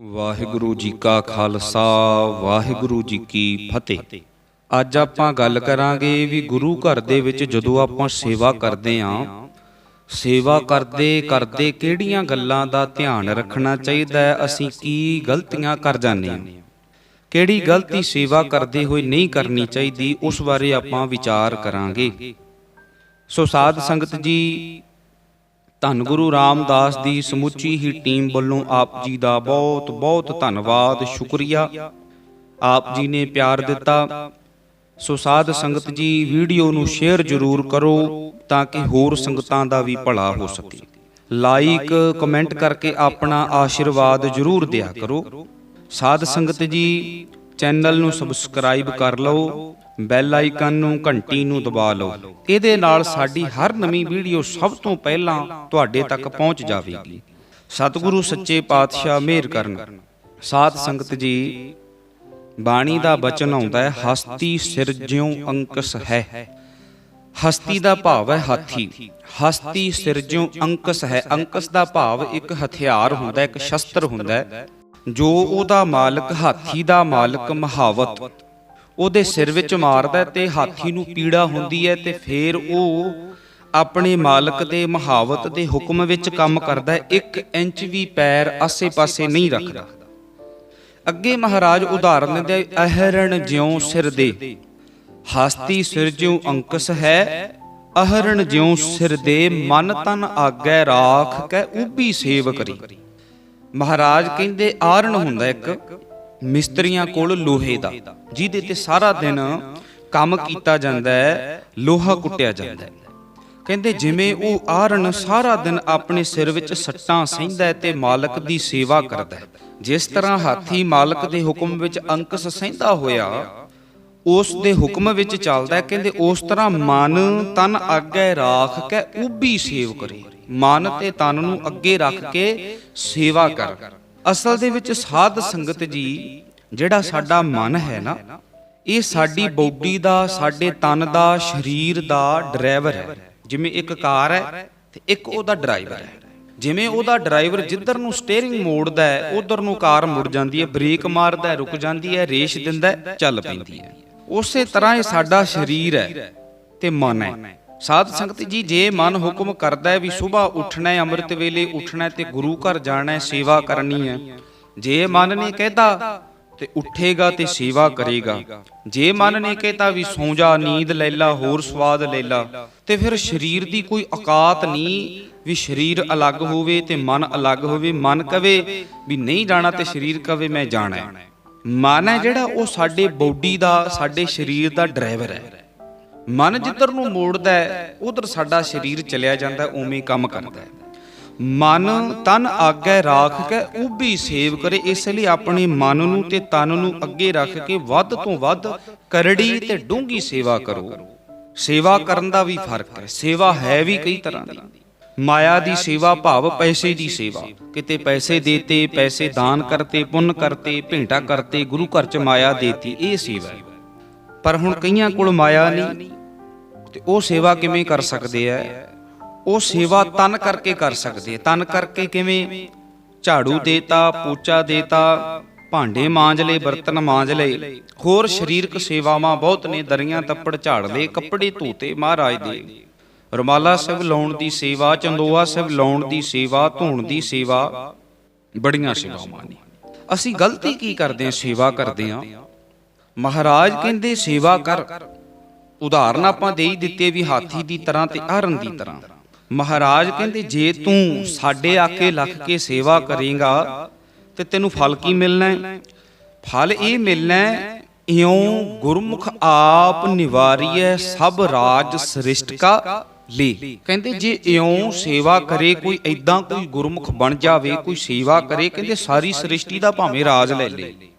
ਵਾਹਿਗੁਰੂ ਜੀ ਕਾ ਖਾਲਸਾ ਵਾਹਿਗੁਰੂ ਜੀ ਕੀ ਫਤਿਹ। ਅੱਜ ਆਪਾਂ ਗੱਲ ਕਰਾਂਗੇ ਵੀ ਗੁਰੂ ਘਰ ਦੇ ਵਿੱਚ ਜਦੋਂ ਆਪਾਂ ਸੇਵਾ ਕਰਦੇ ਆਂ, ਸੇਵਾ ਕਰਦੇ ਕਰਦੇ ਕਿਹੜੀਆਂ ਗੱਲਾਂ ਦਾ ਧਿਆਨ ਰੱਖਣਾ ਚਾਹੀਦਾ ਹੈ, ਅਸੀਂ ਕੀ ਗਲਤੀਆਂ ਕਰ ਜਾਂਦੇ ਹਾਂ, ਕਿਹੜੀ ਗਲਤੀ ਸੇਵਾ ਕਰਦੇ ਹੋਏ ਨਹੀਂ ਕਰਨੀ ਚਾਹੀਦੀ, ਉਸ ਬਾਰੇ ਆਪਾਂ ਵਿਚਾਰ ਕਰਾਂਗੇ। ਸੋ ਸਾਧ ਸੰਗਤ ਜੀ, ਧੰਨ ਗੁਰੂ ਰਾਮਦਾਸ ਦੀ ਸਮੁੱਚੀ ਹੀ ਟੀਮ ਵੱਲੋਂ ਆਪ ਜੀ ਦਾ ਬਹੁਤ ਬਹੁਤ ਧੰਨਵਾਦ, ਸ਼ੁਕਰੀਆ। ਆਪ ਜੀ ਨੇ ਪਿਆਰ ਦਿੱਤਾ। ਸੋ ਸਾਧ ਸੰਗਤ ਜੀ, ਵੀਡੀਓ ਨੂੰ ਸ਼ੇਅਰ ਜ਼ਰੂਰ ਕਰੋ ਤਾਂ ਕਿ ਹੋਰ ਸੰਗਤਾਂ ਦਾ ਵੀ ਭਲਾ ਹੋ ਸਕੇ। ਲਾਈਕ ਕਮੈਂਟ ਕਰਕੇ ਆਪਣਾ ਆਸ਼ੀਰਵਾਦ ਜ਼ਰੂਰ ਦਿਆ ਕਰੋ। ਸਾਧ ਸੰਗਤ ਜੀ, ਚੈਨਲ ਨੂੰ ਸਬਸਕ੍ਰਾਈਬ ਕਰ ਲਓ, ਬੈਲ ਆਈਕਨ ਨੂੰ ਘੰਟੀ ਨੂੰ ਦਬਾ ਲਓ। ਇਹਦੇ ਨਾਲ ਸਾਡੀ ਹਰ ਨਵੀਂ ਵੀਡੀਓ ਸਭ ਤੋਂ ਪਹਿਲਾਂ ਤੁਹਾਡੇ ਤੱਕ ਪਹੁੰਚ ਜਾਵੇਗੀ। ਸਤਿਗੁਰੂ ਸੱਚੇ ਪਾਤਸ਼ਾਹ ਮਿਹਰ ਕਰਨ। ਸਾਧ ਸੰਗਤ ਜੀ, ਬਾਣੀ ਦਾ ਬਚਨ ਆਉਂਦਾ ਹੈ, ਹਸਤੀ ਸਿਰਜਿਉ ਅੰਕਸ ਹੈ। ਹਸਤੀ ਦਾ ਭਾਵ ਹੈ ਹਾਥੀ। ਹਸਤੀ ਸਿਰਜਿਉ ਅੰਕਸ ਹੈ। ਅੰਕਸ ਦਾ ਭਾਵ ਇੱਕ ਹਥਿਆਰ ਹੁੰਦਾ, ਇੱਕ ਸ਼ਸਤਰ ਹੁੰਦਾ ਹੈ, ਜੋ ਉਹਦਾ ਮਾਲਕ, ਹਾਥੀ ਦਾ ਮਾਲਕ ਮਹਾਵਤ ਉਹਦੇ ਸਿਰ ਵਿੱਚ ਮਾਰਦਾ ਤੇ ਹਾਥੀ ਨੂੰ ਪੀੜਾ ਹੁੰਦੀ ਹੈ, ਤੇ ਫਿਰ ਉਹ ਆਪਣੇ ਮਾਲਕ ਦੇ ਮਹਾਵਤ ਦੇ ਹੁਕਮ ਵਿੱਚ ਕੰਮ ਕਰਦਾ ਹੈ। 1 ਇੰਚ ਵੀ ਪੈਰ ਆਸੇ-ਪਾਸੇ ਨਹੀਂ ਰੱਖਦਾ। ਅੱਗੇ ਮਹਾਰਾਜ ਉਦਾਹਰਨ ਦੇ, ਅਹਰਣ ਜਿਉ ਸਿਰ ਦੇ। ਹਸਤੀ ਸਿਰਜਿਉ ਅੰਕਸ ਹੈ, ਅਹਰਣ ਜਿਉ ਸਿਰ ਦੇ। ਮਨ ਤਨ ਆਗੈ ਰਾਖ ਕੈ ਉਭੀ ਸੇਵ ਕਰੀ। ਮਹਾਰਾਜ ਕਹਿੰਦੇ, ਆਰਣ ਹੁੰਦਾ ਇੱਕ ਮਿਸਤਰੀਆਂ ਕੋਲ ਲੋਹੇ ਦਾ, ਜਿਹਦੇ ਤੇ ਸਾਰਾ ਦਿਨ ਕੰਮ ਕੀਤਾ ਜਾਂਦਾ ਹੈ, ਲੋਹਾ ਕੁੱਟਿਆ ਜਾਂਦਾ ਹੈ। ਕਹਿੰਦੇ ਜਿਵੇਂ ਉਹ ਆਰਣ ਸਾਰਾ ਦਿਨ ਆਪਣੇ ਸਿਰ ਵਿੱਚ ਸੱਟਾਂ ਸਹਿੰਦਾ ਹੈ ਤੇ ਮਾਲਕ ਦੀ ਸੇਵਾ ਕਰਦਾ ਹੈ, ਜਿਸ ਤਰ੍ਹਾਂ ਹਾਥੀ ਮਾਲਕ ਦੇ ਹੁਕਮ ਵਿੱਚ ਅੰਕਸ ਸਹਿੰਦਾ ਹੋਇਆ ਉਸ ਦੇ ਹੁਕਮ ਵਿੱਚ ਚੱਲਦਾ ਹੈ, ਕਹਿੰਦੇ ਉਸ ਤਰ੍ਹਾਂ ਮਨ ਤਨ ਆਗੇ ਰਾਖ ਕੇ ਉਭੀ ਸੇਵ ਕਰੇ। ਮਨ ਤੇ ਤਨ ਨੂੰ ਅੱਗੇ ਰੱਖ ਕੇ ਸੇਵਾ ਕਰ। ਅਸਲ ਦੇ ਵਿੱਚ ਸਾਧ ਸੰਗਤ ਜੀ, ਜਿਹੜਾ ਸਾਡਾ ਮਨ ਹੈ ਨਾ, ਇਹ ਸਾਡੀ ਬੋਡੀ ਦਾ, ਸਾਡੇ ਤਨ ਦਾ, ਸਰੀਰ ਦਾ ਡਰਾਈਵਰ ਹੈ। ਜਿਵੇਂ ਇੱਕ ਕਾਰ ਹੈ ਤੇ ਇੱਕ ਉਹਦਾ ਡਰਾਈਵਰ ਹੈ। ਜਿਵੇਂ ਉਹਦਾ ਡਰਾਈਵਰ ਜਿੱਧਰ ਨੂੰ ਸਟੀਅਰਿੰਗ ਮੋੜਦਾ ਹੈ, ਉਧਰ ਨੂੰ ਕਾਰ ਮੁੜ ਜਾਂਦੀ ਹੈ, ਬ੍ਰੇਕ ਮਾਰਦਾ, ਰੁਕ ਜਾਂਦੀ ਹੈ, ਰੇਸ ਦਿੰਦਾ, ਚੱਲ ਪੈਂਦੀ ਹੈ। ਉਸੇ ਤਰ੍ਹਾਂ ਇਹ ਸਾਡਾ ਸਰੀਰ ਹੈ ਤੇ ਮਨ ਹੈ। ਸਾਧ ਸੰਗਤ ਜੀ, ਜੇ ਮਨ ਹੁਕਮ ਕਰਦਾ ਹੈ ਵੀ ਸੁਬਾਹ ਉੱਠਣਾ ਹੈ, ਅੰਮ੍ਰਿਤ ਵੇਲੇ ਉੱਠਣਾ ਤੇ ਗੁਰੂ ਘਰ ਜਾਣਾ ਹੈ, ਸੇਵਾ ਕਰਨੀ ਹੈ, ਜੇ ਮਨ ਨੇ ਕਹਿਤਾ ਤੇ ਉੱਠੇਗਾ ਤੇ ਸੇਵਾ ਕਰੇਗਾ। ਜੇ ਮਨ ਨੇ ਕਹਿਤਾ ਵੀ ਸੌਂ ਜਾ, ਨੀਂਦ ਲੈ ਲਾ, ਹੋਰ ਸਵਾਦ ਲੈ ਲਾ, ਤੇ ਫਿਰ ਸਰੀਰ ਦੀ ਕੋਈ ਔਕਾਤ ਨਹੀਂ ਵੀ ਸਰੀਰ ਅਲੱਗ ਹੋਵੇ ਤੇ ਮਨ ਅਲੱਗ ਹੋਵੇ। ਮਨ ਕਵੇ ਵੀ ਨਹੀਂ ਜਾਣਾ ਤੇ ਸਰੀਰ ਕਵੇ ਮੈਂ ਜਾਣਾ ਹੈ। ਮਨ ਹੈ ਜਿਹੜਾ, ਉਹ ਸਾਡੇ ਬੋਡੀ ਦਾ, ਸਾਡੇ ਸਰੀਰ ਦਾ ਡਰਾਈਵਰ ਹੈ। ਮਨ ਜਿੱਧਰ ਨੂੰ ਮੋੜਦਾ ਹੈ ਉਧਰ ਸਾਡਾ ਸਰੀਰ ਚਲਿਆ ਜਾਂਦਾ, ਉਵੇਂ ਕੰਮ ਕਰਦਾ ਹੈ। ਮਨ ਤਨ ਆਗੇ ਰਾਖ ਕੇ ਉਭੀ ਸੇਵ ਕਰੇ। ਇਸ ਲਈ ਆਪਣੇ ਮਨ ਨੂੰ ਤੇ ਤਨ ਨੂੰ ਅੱਗੇ ਰੱਖ ਕੇ ਵੱਧ ਤੋਂ ਵੱਧ ਕਰੜੀ ਤੇ ਡੂੰਘੀ ਸੇਵਾ ਕਰੋ। ਸੇਵਾ ਕਰਨ ਦਾ ਵੀ ਫਰਕ ਹੈ। ਸੇਵਾ ਹੈ ਵੀ ਕਈ ਤਰ੍ਹਾਂ ਦੀ। ਮਾਇਆ ਦੀ ਸੇਵਾ ਭਾਵ ਪੈਸੇ ਦੀ ਸੇਵਾ। ਕਿਤੇ ਪੈਸੇ ਦੇਤੇ, ਪੈਸੇ ਦਾਨ ਕਰਤੇ, ਪੁੰਨ ਕਰਤੇ, ਭੇਂਟਾ ਕਰਤੇ, ਗੁਰੂ ਘਰ ਚ ਮਾਇਆ ਦੇਤੀ, ਇਹ ਸੇਵਾ ਹੈ। ਪਰ ਹੁਣ ਕਈਆਂ ਕੋਲ ਮਾਇਆ ਨਹੀਂ ਤੇ ਉਹ ਸੇਵਾ ਕਿਵੇਂ ਕਰ ਸਕਦੇ ਆ? ਉਹ ਸੇਵਾ ਤਨ ਕਰਕੇ ਕਰ ਸਕਦੇ। ਤਨ ਕਰਕੇ ਕਿਵੇਂ? ਝਾੜੂ ਦੇਤਾ, ਪੋਚਾ ਦੇਤਾ, ਭਾਂਡੇ ਮਾਂਜ ਲਏ, ਬਰਤਨ ਮਾਂਜ ਲਏ, ਹੋਰ ਸਰੀਰਕ ਸੇਵਾਵਾਂ ਬਹੁਤ ਨੇ। ਦਰੀਆਂ ਤੱਪੜ ਝਾੜ ਲਏ, ਕੱਪੜੇ ਧੋਤੇ ਮਹਾਰਾਜ ਦੇ, ਰੁਮਾਲਾ ਸਾਹਿਬ ਲਾਉਣ ਦੀ ਸੇਵਾ, ਚੰਦੋਆ ਸਾਹਿਬ ਲਾਉਣ ਦੀ ਸੇਵਾ, ਧੋਣ ਦੀ ਸੇਵਾ, ਬੜੀਆਂ ਸੇਵਾਵਾਂ ਨੇ। ਅਸੀਂ ਗਲਤੀ ਕੀ ਕਰਦੇ ਹਾਂ? ਸੇਵਾ ਕਰਦੇ ਹਾਂ। ਮਹਾਰਾਜ ਕਹਿੰਦੇ ਸੇਵਾ ਕਰ। ਉਦਾਹਰਨ ਆਪਾਂ ਦੇ ਹੀ ਦਿੱਤੇ ਵੀ ਹਾਥੀ ਦੀ ਤਰ੍ਹਾਂ ਤੇ ਆਰਨ ਦੀ ਤਰ੍ਹਾਂ। ਮਹਾਰਾਜ ਕਹਿੰਦੇ ਜੇ ਤੂੰ ਸਾਡੇ ਆਕੇ ਲੱਗ ਕੇ ਸੇਵਾ ਕਰੇਗਾ ਤੇ ਤੈਨੂੰ ਫਲ ਕੀ ਮਿਲਣਾ ਹੈ? ਫਲ ਇਹ ਮਿਲਣਾ ਹੈ, ਇਉਂ ਗੁਰਮੁਖ ਆਪ ਨਿਵਾਰੀਐ ਸਭ ਰਾਜ ਸ੍ਰਿਸ਼ਟ ਕਾ ਲੇ। ਕਹਿੰਦੇ ਜੇ ਇਉਂ ਸੇਵਾ ਕਰੇ ਕੋਈ, ਏਦਾਂ ਕੋਈ ਗੁਰਮੁਖ ਬਣ ਜਾਵੇ, ਕੋਈ ਸੇਵਾ ਕਰੇ, ਕਹਿੰਦੇ ਸਾਰੀ ਸ੍ਰਿਸ਼ਟੀ ਦਾ ਭਾਵੇਂ ਰਾਜ ਲੈ ਲੇ,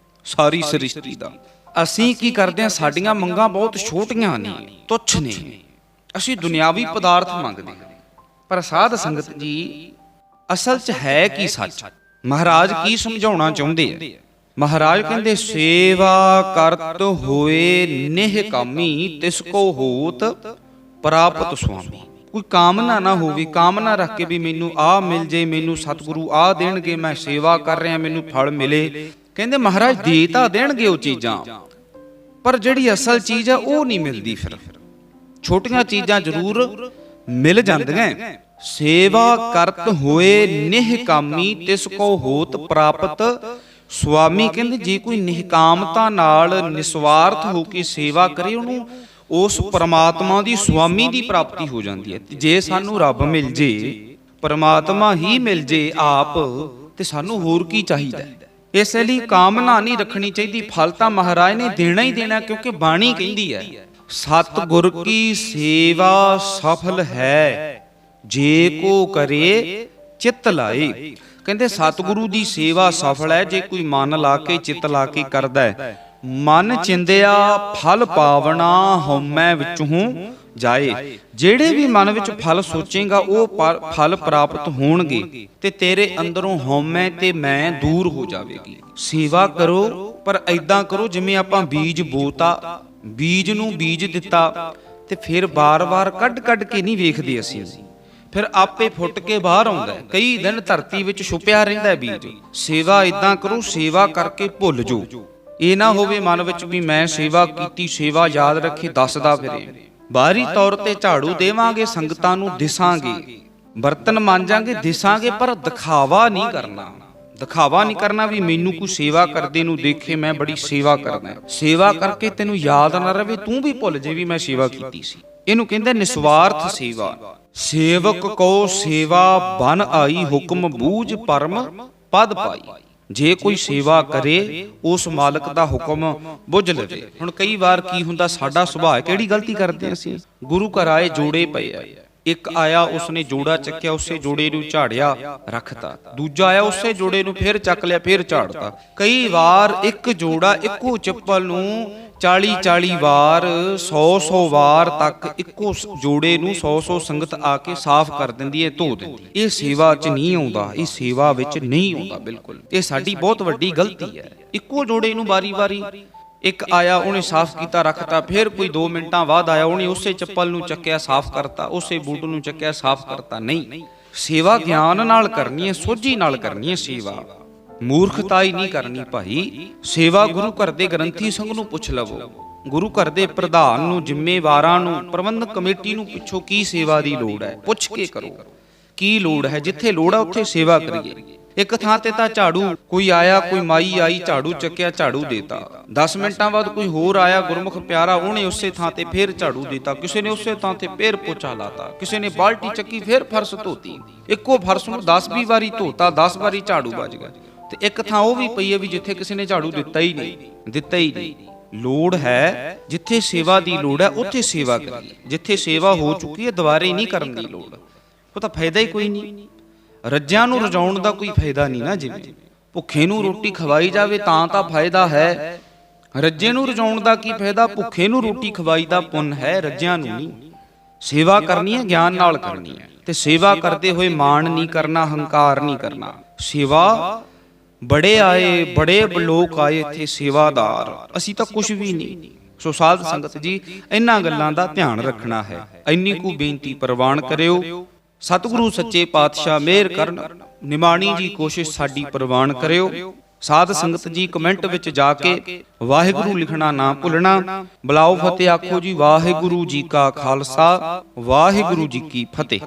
ਸਾਰੀ ਸ੍ਰਿਸ਼ਟੀ ਦਾ। ਅਸੀਂ ਕੀ ਕਰਦੇ ਹਾਂ? ਸਾਡੀਆਂ ਮੰਗਾਂ ਬਹੁਤ ਛੋਟੀਆਂ ਨੇ, ਤੁੱਛ ਨੇ। ਅਸੀਂ ਦੁਨਿਆਵੀ ਪਦਾਰਥ ਮੰਗਦੇ ਹਾਂ। ਪਰ ਸਾਧ ਸੰਗਤ ਜੀ, ਅਸਲ 'ਚ ਹੈ ਕੀ ਸੱਚ? ਮਹਾਰਾਜ ਕੀ ਸਮਝਾਉਣਾ ਚਾਹੁੰਦੇ ਆ? ਮਹਾਰਾਜ ਕਹਿੰਦੇ ਸੇਵਾ ਕਰਤ ਹੋਏ ਨਿਹ ਕਾਮੀ ਤਿਸ ਕੋ ਹੋਤ ਪ੍ਰਾਪਤ ਸੁਆਮੀ। ਕੋਈ ਕਾਮਨਾ ਨਾ ਹੋਵੇ, ਕਾਮਨਾ ਰੱਖ ਕੇ ਵੀ ਮੈਨੂੰ ਆਹ ਮਿਲ ਜੇ, ਮੈਨੂੰ ਸਤਿਗੁਰੂ ਆਹ ਦੇਣਗੇ, ਮੈਂ ਸੇਵਾ ਕਰ ਰਿਹਾ ਮੈਨੂੰ ਫਲ ਮਿਲੇ। ਕਹਿੰਦੇ ਮਹਾਰਾਜ ਦੇ ਤਾਂ ਦੇਣਗੇ ਉਹ ਚੀਜ਼ਾਂ, ਪਰ ਜਿਹੜੀ ਅਸਲ ਚੀਜ਼ ਆ ਉਹ ਨਹੀਂ ਮਿਲਦੀ। ਫਿਰ ਛੋਟੀਆਂ ਚੀਜ਼ਾਂ ਜ਼ਰੂਰ ਮਿਲ ਜਾਂਦੀਆਂ। ਸੇਵਾ ਕਰਤ ਹੋਏ ਨਿਹਕਾਮੀ ਤਿਸ ਕੋ ਹੋਤ ਪ੍ਰਾਪਤ ਸੁਆਮੀ। ਕਹਿੰਦੇ ਜੇ ਕੋਈ ਨਿਹਕਾਮਤਾ ਨਾਲ ਨਿਸਵਾਰਥ ਹੋ ਕੇ ਸੇਵਾ ਕਰੇ, ਉਹਨੂੰ ਉਸ ਪਰਮਾਤਮਾ ਦੀ ਸੁਆਮੀ ਦੀ ਪ੍ਰਾਪਤੀ ਹੋ ਜਾਂਦੀ ਹੈ। ਜੇ ਸਾਨੂੰ ਰੱਬ ਮਿਲ ਜੇ, ਪਰਮਾਤਮਾ ਹੀ ਮਿਲ ਜੇ ਆਪ, ਤੇ ਸਾਨੂੰ ਹੋਰ ਕੀ ਚਾਹੀਦਾ। ਇਸ ਲਈ ਕਾਮਨਾ ਨਹੀਂ ਰੱਖਣੀ ਚਾਹੀਦੀ। ਫਲ ਤਾਂ ਮਹਾਰਾਜ ਨੇ ਦੇਣਾ ਹੀ ਦੇਣਾ, ਕਿਉਂਕਿ ਬਾਣੀ ਕਹਿੰਦੀ ਹੈ ਸਤਿਗੁਰ ਕੀ ਸੇਵਾ ਸਫਲ ਹੈ ਜੇ ਕੋ ਕਰੇ ਚਿੱਤ ਲਾਏ। ਕਹਿੰਦੇ ਸਤਿਗੁਰੂ ਦੀ ਸੇਵਾ ਸਫਲ ਹੈ ਜੇ ਕੋਈ ਮਨ ਲਾ ਕੇ, ਚਿੱਤ ਲਾ ਕੇ ਕਰਦਾ ਹੈ। ਮਨ ਚਿੰਦਿਆ ਫਲ ਪਾਵਣਾ ਹਉਮੈ ਵਿੱਚੋਂ ਜਾਏ। ਜਿਹੜੇ ਵੀ ਮਨ ਵਿੱਚ ਫਲ ਸੋਚੇਗਾ ਉਹ ਫਲ ਪ੍ਰਾਪਤ ਹੋਣਗੇ, ਤੇ ਤੇਰੇ ਅੰਦਰੋਂ ਹਉਮੈ ਤੇ ਮੈਂ ਦੂਰ ਹੋ ਜਾਵੇਗੀ। ਸੇਵਾ ਕਰੋ, ਪਰ ਐਦਾਂ ਕਰੋ ਜਿਵੇਂ ਆਪਾਂ ਬੀਜ ਬੋਤਾ, ਬੀਜ ਨੂੰ ਬੀਜ ਦਿੱਤਾ, ਤੇ ਫਿਰ ਬਾਰ-ਬਾਰ ਕੱਢ ਕੇ ਨਹੀਂ ਵੇਖਦੇ ਅਸੀਂ, ਫਿਰ ਆਪੇ ਫੁੱਟ ਕੇ ਬਾਹਰ ਆਉਂਦਾ। ਕਈ ਦਿਨ ਧਰਤੀ ਵਿੱਚ ਛੁਪਿਆ ਰਹਿੰਦਾ ਬੀਜ। ਸੇਵਾ ਇਦਾਂ ਕਰੋ, ਸੇਵਾ ਕਰਕੇ ਭੁੱਲ ਜਾਓ। ਇਹ ਨਾ ਹੋਵੇ ਮਨ ਵਿੱਚ ਵੀ ਮੈਂ ਸੇਵਾ ਕੀਤੀ, ਸੇਵਾ ਯਾਦ ਰੱਖੀ, ਦੱਸਦਾ ਫਿਰੇ। ਬਾਹਰੀ ਤੌਰ ਤੇ ਝਾੜੂ ਦੇਵਾਂਗੇ, ਸੰਗਤਾਂ ਨੂੰ ਦਿਸਾਂਗੇ, ਬਰਤਨ ਮਾਂਜਾਂਗੇ, ਦਿਸਾਂਗੇ, ਪਰ ਦਿਖਾਵਾ ਨਹੀਂ ਕਰਨਾ। ਦਿਖਾਵਾ ਨਹੀਂ ਕਰਨਾ ਵੀ ਮੈਨੂੰ ਕੋਈ ਸੇਵਾ ਕਰਦੇ ਨੂੰ ਦੇਖੇ ਮੈਂ ਬੜੀ ਸੇਵਾ ਕਰਦਾ। ਸੇਵਾ ਕਰਕੇ ਤੈਨੂੰ ਯਾਦ ਨਾ ਰਵੇ, ਤੂੰ ਵੀ ਭੁੱਲ ਜੇ ਵੀ ਮੈਂ ਸੇਵਾ ਕੀਤੀ ਸੀ। ਇਹਨੂੰ ਕਹਿੰਦੇ ਨਿਸਵਾਰਥ ਸੇਵਾ। ਸੇਵਕ ਕੋ ਸੇਵਾ ਬਨ ਆਈ, ਹੁਕਮ ਬੂਝ ਪਰਮ ਪਦ ਪਾਈ। ਜੇ ਕੋਈ ਸੇਵਾ ਕਰੇ, ਉਸ ਮਾਲਕ ਦਾ ਹੁਕਮ ਬੁੱਝ ਲਵੇ। ਹੁਣ ਕਈ ਵਾਰ ਕੀ ਹੁੰਦਾ, ਸਾਡਾ ਸੁਭਾਅ ਕਿਹੜੀ ਗਲਤੀ ਕਰਦੇ ਅਸੀਂ। ਗੁਰੂ ਘਰ ਆਏ, ਜੋੜੇ ਪਏ ਆ, ਇੱਕ ਆਇਆ ਉਸਨੇ ਜੋੜਾ ਚੱਕਿਆ, ਉਸੇ ਜੋੜੇ ਨੂੰ ਝਾੜਿਆ ਰੱਖਤਾ। ਦੂਜਾ ਆਇਆ, ਉਸੇ ਜੋੜੇ ਨੂੰ ਫੇਰ ਚੱਕ ਲਿਆ, ਫੇਰ ਝਾੜਤਾ। ਕਈ ਵਾਰ ਇੱਕ ਜੋੜਾ, ਇੱਕੋ ਚੱਪਲ ਨੂੰ 40-40 ਵਾਰ, 100-100 ਵਾਰ ਤੱਕ ਇੱਕੋ ਜੋੜੇ ਨੂੰ 100-100 ਸੰਗਤ ਆ ਕੇ ਸਾਫ਼ ਕਰ ਦਿੰਦੀ ਹੈ, ਧੋ ਦਿੰਦੀ। ਇਹ ਸੇਵਾ 'ਚ ਨਹੀਂ ਆਉਂਦਾ, ਇਹ ਸੇਵਾ ਵਿੱਚ ਨਹੀਂ ਆਉਂਦਾ ਬਿਲਕੁਲ। ਇਹ ਸਾਡੀ ਬਹੁਤ ਵੱਡੀ ਗਲਤੀ ਹੈ। ਇੱਕੋ ਜੋੜੇ ਨੂੰ ਵਾਰੀ-ਵਾਰੀ, ਇੱਕ ਆਇਆ ਉਹਨੇ ਸਾਫ਼ ਕੀਤਾ ਰੱਖਤਾ, ਫਿਰ ਕੋਈ 2 ਮਿੰਟਾਂ ਬਾਅਦ ਆਇਆ, ਉਹਨੇ ਉਸੇ ਚੱਪਲ ਨੂੰ ਚੱਕਿਆ ਸਾਫ਼ ਕਰਤਾ, ਉਸੇ ਬੂਟ ਨੂੰ ਚੱਕਿਆ ਸਾਫ਼ ਕਰਤਾ। ਨਹੀਂ, ਸੇਵਾ ਗਿਆਨ ਨਾਲ ਕਰਨੀ ਹੈ, ਸੋਝੀ ਨਾਲ ਕਰਨੀ ਹੈ ਸੇਵਾ, ਮੂਰਖਤਾਈ ਨਹੀਂ ਕਰਨੀ ਭਾਈ। ਸੇਵਾ ਗੁਰੂ ਘਰ ਦੇ ਗ੍ਰੰਥੀ ਸੰਘ ਨੂੰ ਪੁੱਛ ਲਵੋ, ਗੁਰੂ ਘਰ ਦੇ ਪ੍ਰਧਾਨ ਨੂੰ, ਜ਼ਿੰਮੇਵਾਰਾਂ ਨੂੰ, ਪ੍ਰਬੰਧਕ ਕਮੇਟੀ ਨੂੰ ਪੁੱਛੋ ਕੀ ਸੇਵਾ ਦੀ ਲੋੜ ਹੈ, ਪੁੱਛ ਕੇ ਕਰੋ ਕੀ ਲੋੜ ਹੈ। ਜਿੱਥੇ ਲੋੜ ਹੈ ਉੱਥੇ ਸੇਵਾ ਕਰੀਏ। ਇੱਕ ਥਾਂ ਤੇ ਤਾਂ ਝਾੜੂ, ਕੋਈ ਆਇਆ, ਕੋਈ ਮਾਈ ਆਈ, ਝਾੜੂ ਚੱਕਿਆ, ਝਾੜੂ ਦੇਤਾ। 10 ਮਿੰਟਾਂ ਬਾਅਦ ਕੋਈ ਹੋਰ ਆਇਆ, ਗੁਰਮੁਖ ਪਿਆਰਾ, ਉਹਨੇ ਉਸੇ ਥਾਂ ਤੇ ਫੇਰ ਝਾੜੂ ਦੇਤਾ। ਕਿਸੇ ਨੇ ਉਸੇ ਥਾਂ ਤੇ ਫੇਰ ਪੋਚਾ ਲਾਤਾ, ਕਿਸੇ ਨੇ ਬਾਲਟੀ ਚੱਕੀ, ਫੇਰ ਫਰਸ਼ ਧੋਤੀ। ਇੱਕੋ ਫਰਸ਼ ਨੂੰ 10-20 ਵਾਰੀ ਧੋਤਾ, 10 ਵਾਰੀ ਝਾੜੂ ਵੱਜ ਗਿਆ। ਤੇ ਇੱਕ ਥਾਂ ਉਹ ਵੀ ਪਈ ਹੈ ਵੀ ਜਿੱਥੇ ਕਿਸੇ ਨੇ ਝਾੜੂ ਦਿੱਤਾ ਹੀ ਨਹੀਂ। ਲੋੜ ਹੈ, ਜਿੱਥੇ ਸੇਵਾ ਦੀ ਲੋੜ ਹੈ ਉੱਥੇ ਸੇਵਾ ਕਰੀਏ। ਜਿੱਥੇ ਸੇਵਾ ਹੋ ਚੁੱਕੀ ਹੈ ਦੁਬਾਰੇ ਨਹੀਂ ਕਰਨ ਦੀ ਲੋੜ, ਉਹ ਤਾਂ ਫਾਇਦਾ ਹੀ ਕੋਈ ਨਹੀਂ। ਰੱਜਿਆਂ ਨੂੰ ਰਜਾਉਣ ਦਾ ਕੋਈ ਫਾਇਦਾ ਨਹੀਂ ਨਾ। ਜਿਵੇਂ ਭੁੱਖੇ ਨੂੰ ਰੋਟੀ ਖਵਾਈ ਜਾਵੇ ਤਾਂ ਫਾਇਦਾ ਹੈ, ਰੱਜੇ ਨੂੰ ਰਜਾਉਣ ਦਾ ਕੀ ਫਾਇਦਾ। ਭੁੱਖੇ ਨੂੰ ਰੋਟੀ ਖਵਾਈ ਦਾ ਪੁੰਨ ਹੈ, ਰੱਜਿਆਂ ਨੂੰ ਨਹੀਂ। ਸੇਵਾ ਕਰਨੀ ਹੈ, ਗਿਆਨ ਨਾਲ ਕਰਨੀ ਹੈ, ਤੇ ਸੇਵਾ ਕਰਦੇ ਹੋਏ ਮਾਣ ਨਹੀਂ ਕਰਨਾ, ਹੰਕਾਰ ਨਹੀਂ ਕਰਨਾ। ਸੇਵਾ ਬੜੇ ਆਏ, ਬੜੇ ਲੋਕ ਆਏ ਇੱਥੇ ਸੇਵਾਦਾਰ, ਅਸੀਂ ਤਾਂ ਕੁਝ ਵੀ ਨਹੀਂ। ਸੋ ਸਾਧ ਸੰਗਤ ਜੀ, ਇਹਨਾਂ ਗੱਲਾਂ ਦਾ ਧਿਆਨ ਰੱਖਣਾ ਹੈ। ਇੰਨੀ ਕੁ ਬੇਨਤੀ ਪ੍ਰਵਾਨ ਕਰਿਓ। ਸਤਿਗੁਰੂ ਸੱਚੇ ਪਾਤਸ਼ਾਹ ਮਿਹਰ ਕਰਨ, ਨਿਮਾਣੀ ਜੀ ਕੋਸ਼ਿਸ਼ ਸਾਡੀ ਪ੍ਰਵਾਨ ਕਰਿਓ। ਸਾਧ ਸੰਗਤ ਜੀ ਕਮੈਂਟ ਵਿੱਚ ਜਾ ਕੇ ਵਾਹਿਗੁਰੂ ਲਿਖਣਾ ਨਾ ਭੁੱਲਣਾ। ਬੁਲਾਓ ਫਤਿਹ ਆਖੋ ਜੀ। ਵਾਹਿਗੁਰੂ ਜੀ ਕਾ ਖਾਲਸਾ, ਵਾਹਿਗੁਰੂ ਜੀ ਕੀ ਫਤਿਹ।